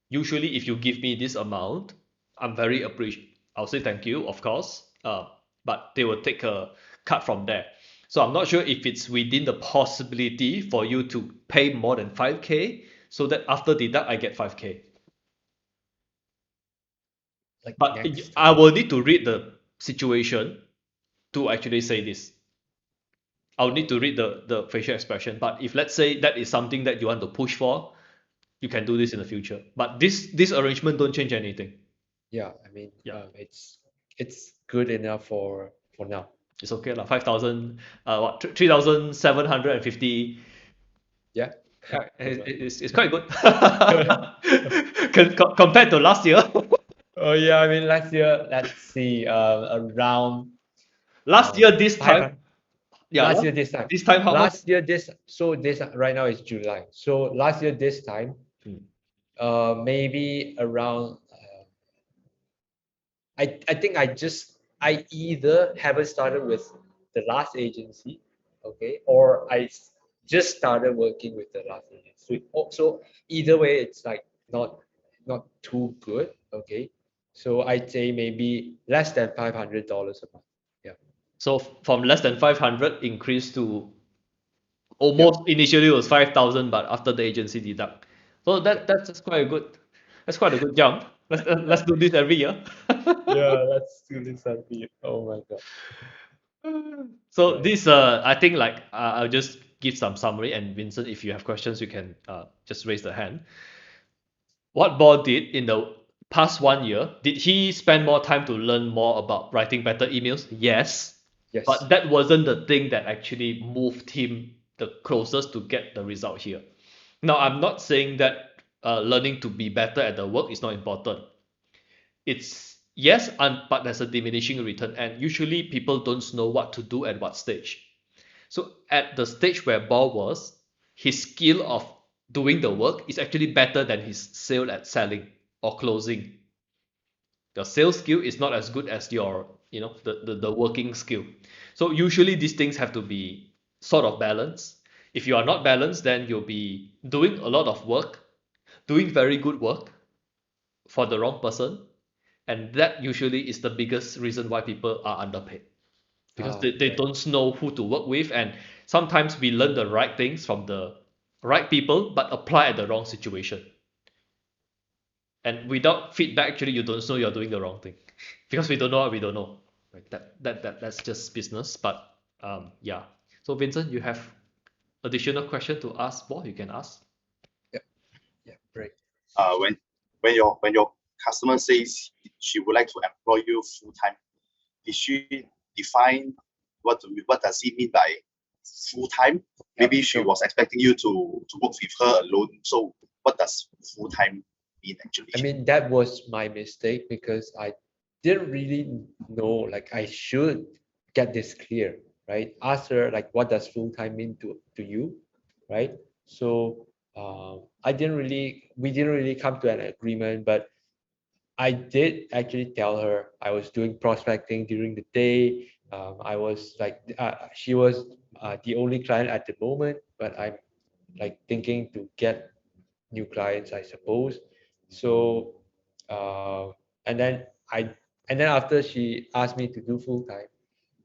Usually, if you give me this amount, I'm very appreciative. I'll say thank you, of course. But they will take a cut from there. So I'm not sure if it's within the possibility for you to pay more than 5K, so that after deduct I get 5K. Like But next I time. will need to read the situation to actually say this. I'll need to read the facial expression. But if let's say that is something that you want to push for, you can do this in the future. But this arrangement don't change anything. Yeah, I mean, Yeah, it's good enough for now. it's okay lah. 5,000, 3,750. Yeah, Yeah, not bad. it's quite good. Compared to last year. Oh yeah, I mean last year, let's see, around Last year this time, 500. yeah, Last year this time. this time how much? Last year this so this right now is July. So last year this time, Hmm. maybe around. I think I either haven't started with the last agency, okay, or just started working with the last agency. So either way, it's like not too good, okay. So I'd say maybe less than $500 a month. Yeah, So from less than 500 increase to yeah, almost initially it was 5,000, but after the agency deduct. So yeah, that's quite a good jump. Let's do this every year. yeah. Let's do this and be. Oh my God. So Right. this I think like I'll just give some summary, and Vincent, if you have questions you can just raise the hand. What Bo did in the past 1 year, did he spend more time to learn more about writing better emails? Yes, but Yes. that wasn't the thing that actually moved him the closest to get the result here. Now I'm not saying that learning to be better at the work is not important. It's yes, but there's a diminishing return, and usually people don't know what to do at what stage. So at the stage where Ball was, his skill of doing the work is actually better than his skill at selling or closing. Your sales skill is not as good as your, the working skill. So usually these things have to be sort of balanced. If you are not balanced, then you'll be doing a lot of work, doing very good work for the wrong person, and that usually is the biggest reason why people are underpaid, because they Right. don't know who to work with. And sometimes we learn the right things from the right people but apply at the wrong situation, and without feedback actually you don't know you're doing the wrong thing because we don't know what we don't know, right? That's just business. But yeah. So Vincent, you have additional question to ask? Well, you can ask. Yeah, right. When your customer says she would like to employ you full time, did she define what does he mean by full time? Maybe she So was expecting you to work with her alone. So what does full time mean actually? I mean, that was my mistake because I didn't really know, like I should get this clear, right? Ask her like, what does full time mean to you, right? So we didn't really come to an agreement, but I did actually tell her I was doing prospecting during the day. I was like, she was the only client at the moment, but I'm like thinking to get new clients, I suppose. So, uh, and then I, and then after she asked me to do full time,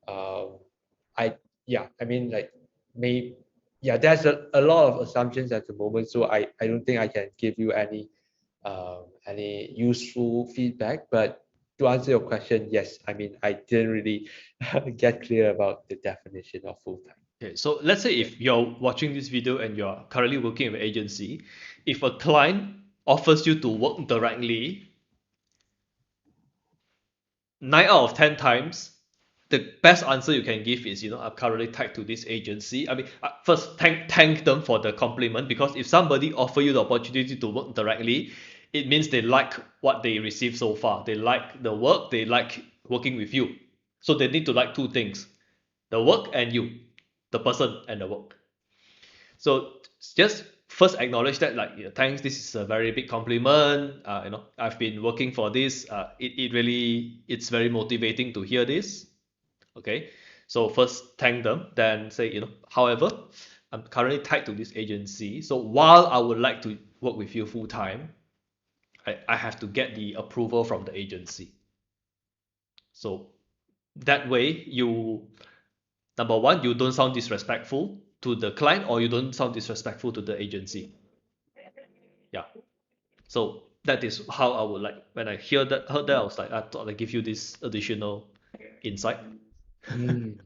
um, I, yeah, I mean, like, may, yeah, there's a lot of assumptions at the moment, so I don't think I can give you any useful feedback. But to answer your question, yes, I mean, I didn't really get clear about the definition of full time. Okay, so let's say if you're watching this video and you're currently working with an agency, if a client offers you to work directly, 9 out of 10 times, the best answer you can give is, I'm currently tied to this agency. I mean, first thank them for the compliment, because if somebody offer you the opportunity to work directly, it means they like what they received so far. They like the work, they like working with you. So they need to like two things: the work and you, the person and the work. So just first acknowledge that, like, thanks, this is a very big compliment. I've been working for this. It's very motivating to hear this. Okay. So first thank them, then say, however, I'm currently tied to this agency. So while I would like to work with you full time, I have to get the approval from the agency. So that way number one, you don't sound disrespectful to the client, or you don't sound disrespectful to the agency. Yeah. So that is how I would like, when I heard that, I was like, I thought I'd give you this additional insight. Mm,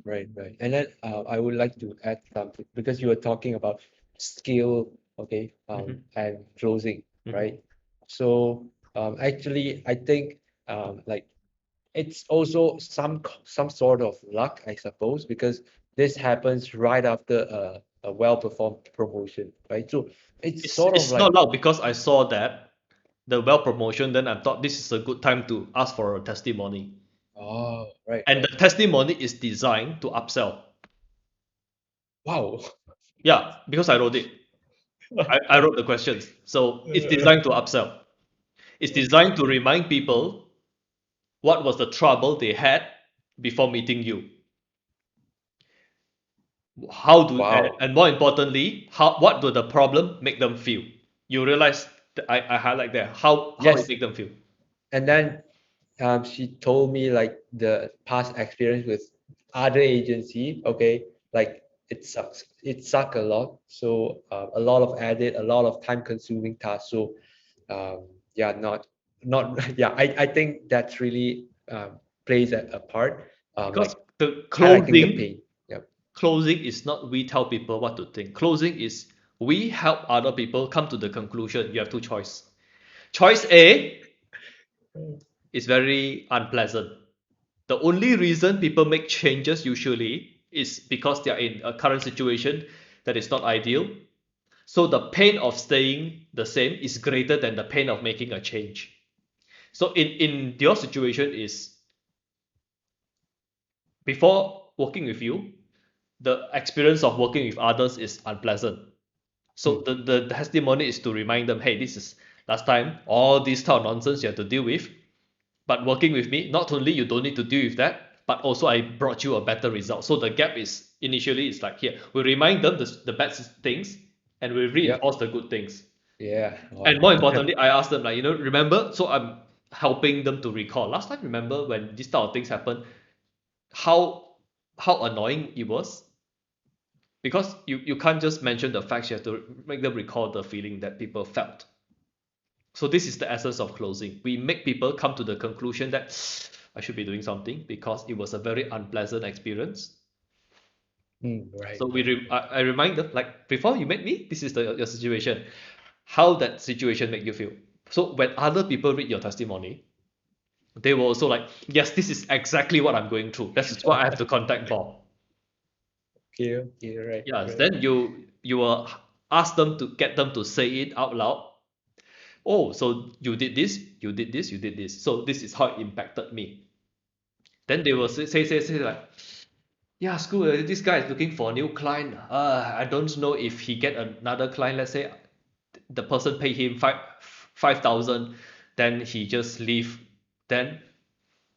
right, right. And then I would like to add something because you were talking about skill, okay, Mhm, and closing, mhm. right? So actually, I think like it's also some sort of luck, I suppose, because this happens right after a well-performed promotion, right? So it's It's sort of it's like, not loud because I saw that the well promotion, then I thought this is a good time to ask for a testimony. oh, right, And right. the testimony is designed to upsell. Wow. Yeah, because I wrote it. I wrote the questions. So it's designed to upsell. It's designed to remind people what was the trouble they had before meeting you. Wow. And more importantly, what do the problem make them feel? You realize that I highlight there how it Yes. make them feel. And then she told me like the past experience with other agency, okay, like it sucked a lot. So a lot of edit, a lot of time consuming tasks. So yeah, not yeah, I think that's really plays a part, Because like the highlighting the pain. Yep. closing is not we tell people what to think. Closing is we help other people come to the conclusion. You have two choice. Choice A is very unpleasant. The only reason people make changes usually is because they are in a current situation that is not ideal. So the pain of staying the same is greater than the pain of making a change. So in your situation is, before working with you, the experience of working with others is unpleasant. So Mm. the testimony is to remind them, hey, this is last time, all this type of nonsense you have to deal with. But working with me, not only you don't need to deal with that, but also I brought you a better result. So the gap is initially it's like here we remind them the bad things and we Yep. reinforce the good things. Yeah. And Wow. more importantly, I asked them like, remember, so I'm helping them to recall. Last time, remember when this type of things happen, how annoying it was? Because you can't just mention the facts, you have to make them recall the feeling that people felt. So this is the essence of closing. We make people come to the conclusion that I should be doing something because it was a very unpleasant experience. Right. So Right. I remind them like before you met me, this is your situation. How that situation make you feel. So when other people read your testimony, they will also like, yes, this is exactly what I'm going through. This is what I have to contact Bob. Okay. Okay. Right. Yes, Right. then you will ask them to get them to say it out loud. Oh, so you did this, you did this, you did this. So this is how it impacted me. Then they will say like, yeah, school, this guy is looking for a new client. I don't know if he get another client. Let's say the person pay him 5,000, then he just leave. Then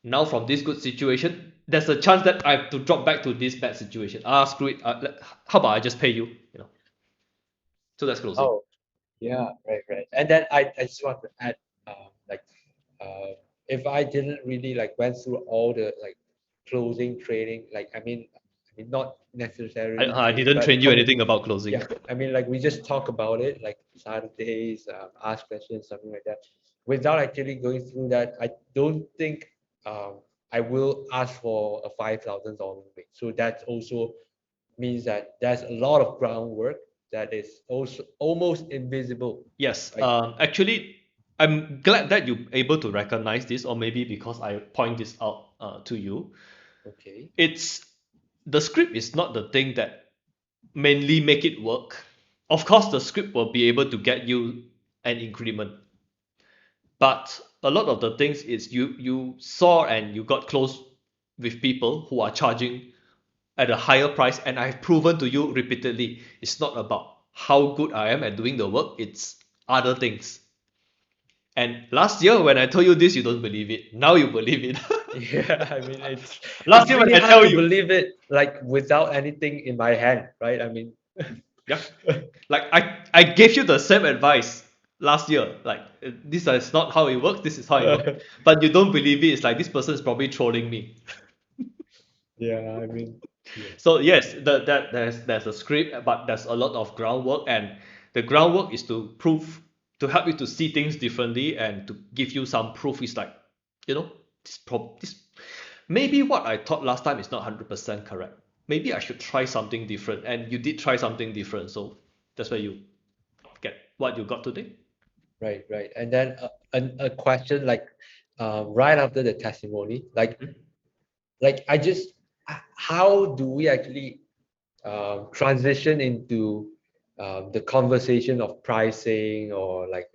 now from this good situation, there's a chance that I have to drop back to this bad situation. Screw it. How about I just pay you? You know. So that's closing. Oh, yeah. Right. Right. And then I just want to add, like, uh, if I didn't really like went through all the like closing training, like I mean not necessarily I training, didn't but train you anything about closing. yeah, I mean like we just talk about it like Saturdays, ask questions, something like that. Without actually going through that, I don't think I will ask for a $5,000 rate. So that also means that there's a lot of groundwork that is also almost invisible, Yes. right? Actually, I'm glad that you're able to recognize this, or maybe because I point this out to you. Okay. It's the script is not the thing that mainly make it work. Of course, the script will be able to get you an increment, but a lot of the things is you saw and you got close with people who are charging at a higher price, and I've proven to you repeatedly, it's not about how good I am at doing the work, it's other things. And last year when I told you this, you don't believe it. Now you believe it. Yeah, I mean Last it's year when really I hard tell to you, believe it like without anything in my hand, right? I mean, yeah, like I gave you the same advice last year. Like this is not how it works. This is how it works. But you don't believe it. It's like this person is probably trolling me. yeah, I mean, yeah, So yes, that there's a script, but there's a lot of groundwork, and the groundwork is to help you to see things differently and to give you some proof. Is like, this maybe what I thought last time is not 100% correct. Maybe I should try something different, and you did try something different. So that's where you get what you got today. right, right. And then a question like right after the testimony, Mhm. like I just how do we actually transition into the conversation of pricing or like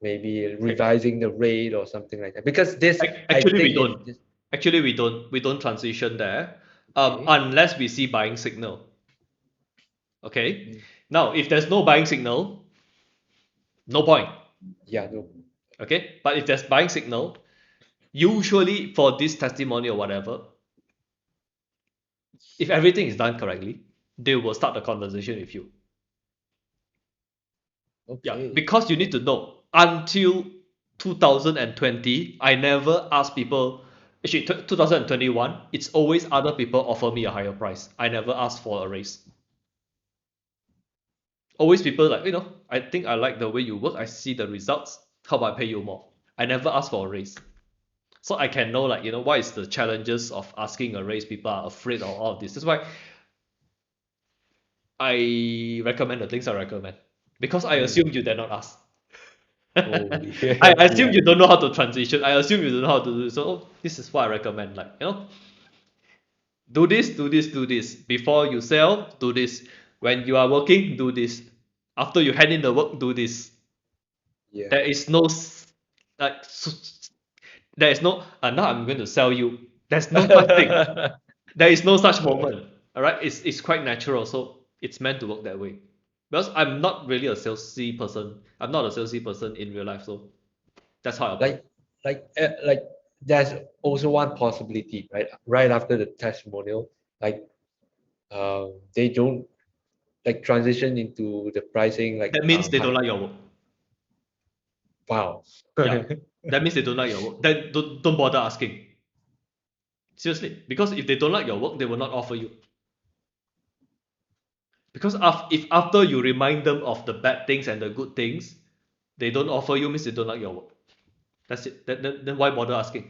maybe Okay. revising the rate or something like that? Because this, I Actually, we think don't. it just We don't transition there, okay. unless we see buying signal. Okay. Mm, Now, if there's no buying signal, no point. yeah, no, Okay. But if there's buying signal, usually for this testimony or whatever, if everything is done correctly, they will start the conversation with you. Yeah, okay. because you need to know until 2020, I never ask people. Actually, 2021, it's always other people offer me a higher price. I never ask for a raise. Always people like, I think I like the way you work. I see the results. How about I pay you more? I never ask for a raise. So I can know like, what is the challenges of asking a raise. People are afraid of all of this. That's why I recommend the things I recommend. Because I Mm. assume you did not ask. Oh I yeah, assume yeah, you don't know how to transition. I assume you don't know how to do it. So this is what I recommend. Like, do this, do this, do this. Before you sell, do this. When you are working, do this. After you hand in the work, do this. yeah. There is no like there is no now I'm going to sell you. There's no such thing. There is no such moment. All right, it's quite natural. So it's meant to work that way. Because I'm not really a salesy person. I'm not a salesy person in real life. So that's how I operate. Like like there's also one possibility, right after the testimonial, like they don't like transition into the pricing, like That means they don't high. like your work. Wow. Yeah, that means they don't like your work. Then don't bother asking. Seriously, because if they don't like your work, they will not offer you. Because if after you remind them of the bad things and the good things, they don't offer you, means they don't like your work. That's it. Then why bother asking?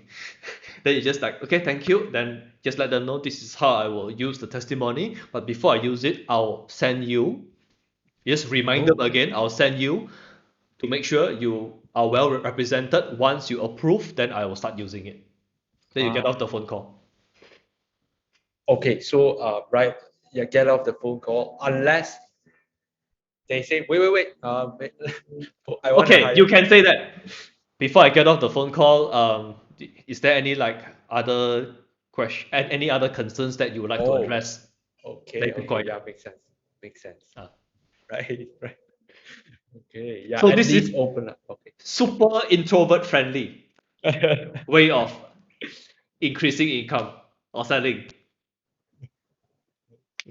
Then you just like, okay, thank you. Then just let them know this is how I will use the testimony. But before I use it, I'll send you. Just remind them Oh, again. I'll send you to make sure you are well represented. Once you approve, then I will start using it. Then you get ah, off the phone call. okay. So, right, yeah, get off the phone call unless they say, wait, I want to Okay, you hire. can say that. Before I get off the phone call, is there any like other question and any other concerns that you would like to Oh, address? Then keep okay, quiet. yeah, makes sense, Ah. right, right. Okay, yeah, So at this least is open up. Okay. super introvert friendly way of increasing income or selling.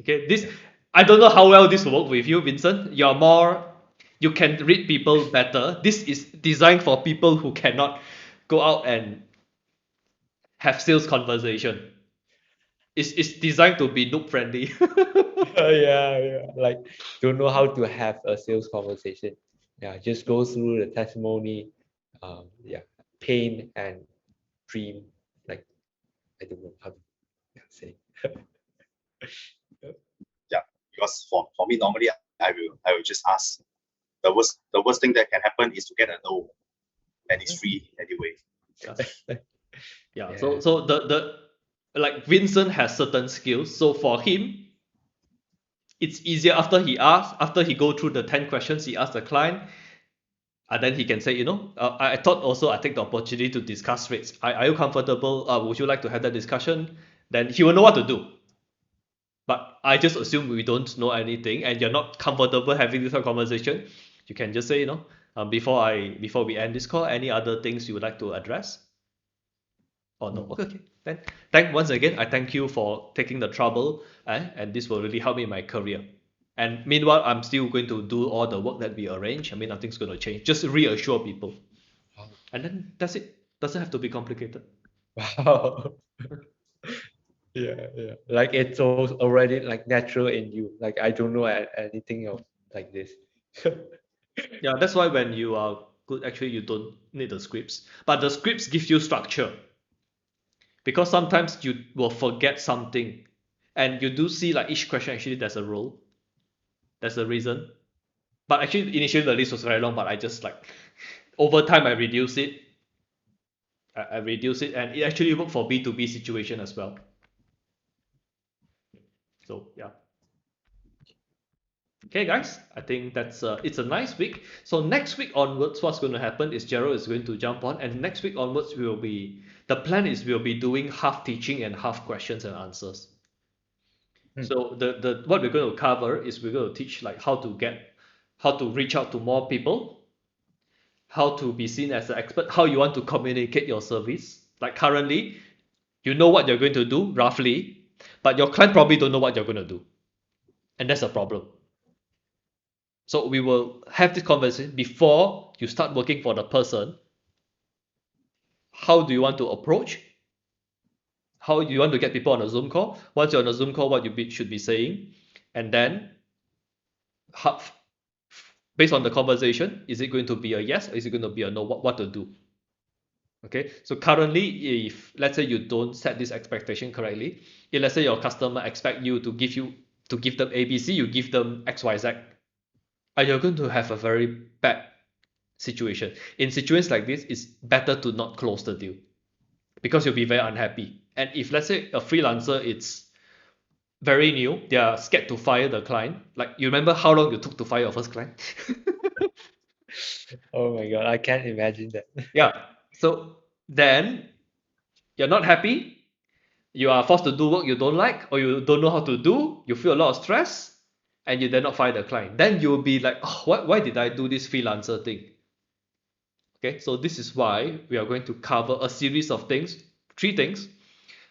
Okay, this I don't know how well this will work with you, Vincent. You can read people better. This is designed for people who cannot go out and have sales conversation. It's designed to be noob friendly. Yeah, like don't know how to have a sales conversation. Yeah, just go through the testimony, yeah, pain and dream. Like I don't know how to, yeah, say. Yeah, because for me normally I will just ask. The worst thing that can happen is to get a no, and it's free anyway. Yeah. Yeah. Yeah. So the like Vincent has certain skills. So for him, it's easier after he go through the 10 questions, he asks the client, and then he can say, I thought also I take the opportunity to discuss rates. Are you comfortable? Would you like to have that discussion? Then he will know what to do. But I just assume we don't know anything, and you're not comfortable having this conversation. You can just say, before we end this call, any other things you would like to address? Oh no. Okay, okay. Then once again, I thank you for taking the trouble, and this will really help me in my career. And meanwhile, I'm still going to do all the work that we arrange. I mean, nothing's going to change. Just reassure people, Wow. and then that's it. Doesn't have to be complicated. Wow. Yeah. Like it's already like natural in you. Like I don't know anything of like this. Yeah, that's why when you are good, actually, you don't need the scripts. But the scripts give you structure because sometimes you will forget something, and you do see like each question actually there's a role, there's a reason. But actually, initially the list was very long, but I just like over time I reduce it. I reduce it, and it actually worked for B2B situation as well. So yeah. Okay, guys, I think it's a nice week. So next week onwards, what's going to happen is Gerald is going to jump on, and next week onwards the plan is we'll be doing half teaching and half questions and answers. So the what we're going to cover is we're going to teach like how to reach out to more people, how to be seen as an expert, how you want to communicate your service. Like currently, you know what you're going to do roughly, but your client probably don't know what you're going to do, and that's a problem. So we will have this conversation before you start working for the person. How do you want to approach? How do you want to get people on a Zoom call? Once you're on a Zoom call, what should be saying, and then how, based on the conversation, is it going to be a yes or is it going to be a no? What to do? Okay. So currently, if let's say you don't set this expectation correctly, if let's say your customer expect you to give them ABC, you give them XYZ, and you're going to have a very bad situation. In situations like this, it's better to not close the deal because you'll be very unhappy. And if let's say a freelancer, it's very new, they are scared to fire the client. Like you remember how long you took to fire your first client? Oh my God, I can't imagine that. Yeah. So then you're not happy. You are forced to do work you don't like or you don't know how to do. You feel a lot of stress, and you dare not fire the client. Then you'll be like, oh, why did I do this freelancer thing? Okay, so this is why we are going to cover a series of things, 3 things.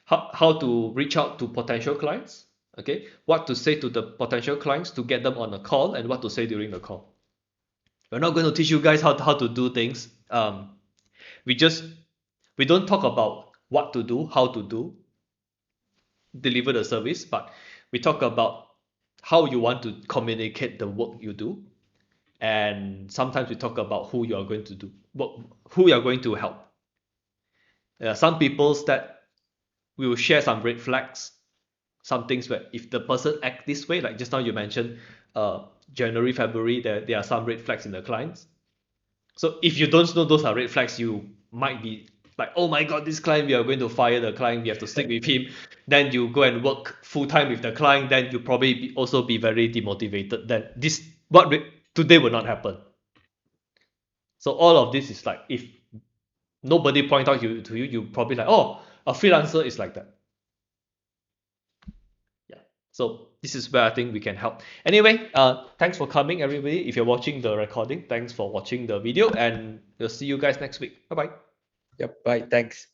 How to reach out to potential clients, okay, what to say to the potential clients to get them on a call, and what to say during the call. We're not going to teach you guys how to do things. We just we don't talk about what to do, how to do, deliver the service, but we talk about how you want to communicate the work you do, and sometimes we talk about who you are going to do, who you are going to help. There are some people that we will share some red flags, some things where if the person act this way, like just now you mentioned, January, February, there are some red flags in the clients. So if you don't know those are red flags, you might be like, oh my god, this client, we are going to fire the client, we have to stick with him. Then you go and work full time with the client, then you probably also be very demotivated. Then this today will not happen. So all of this is like, if nobody point out to you, you probably like, oh, a freelancer is like that. Yeah. So this is where I think we can help. Anyway, thanks for coming, everybody. If you're watching the recording, thanks for watching the video, and we'll see you guys next week. Bye bye. Yep. Bye. Thanks.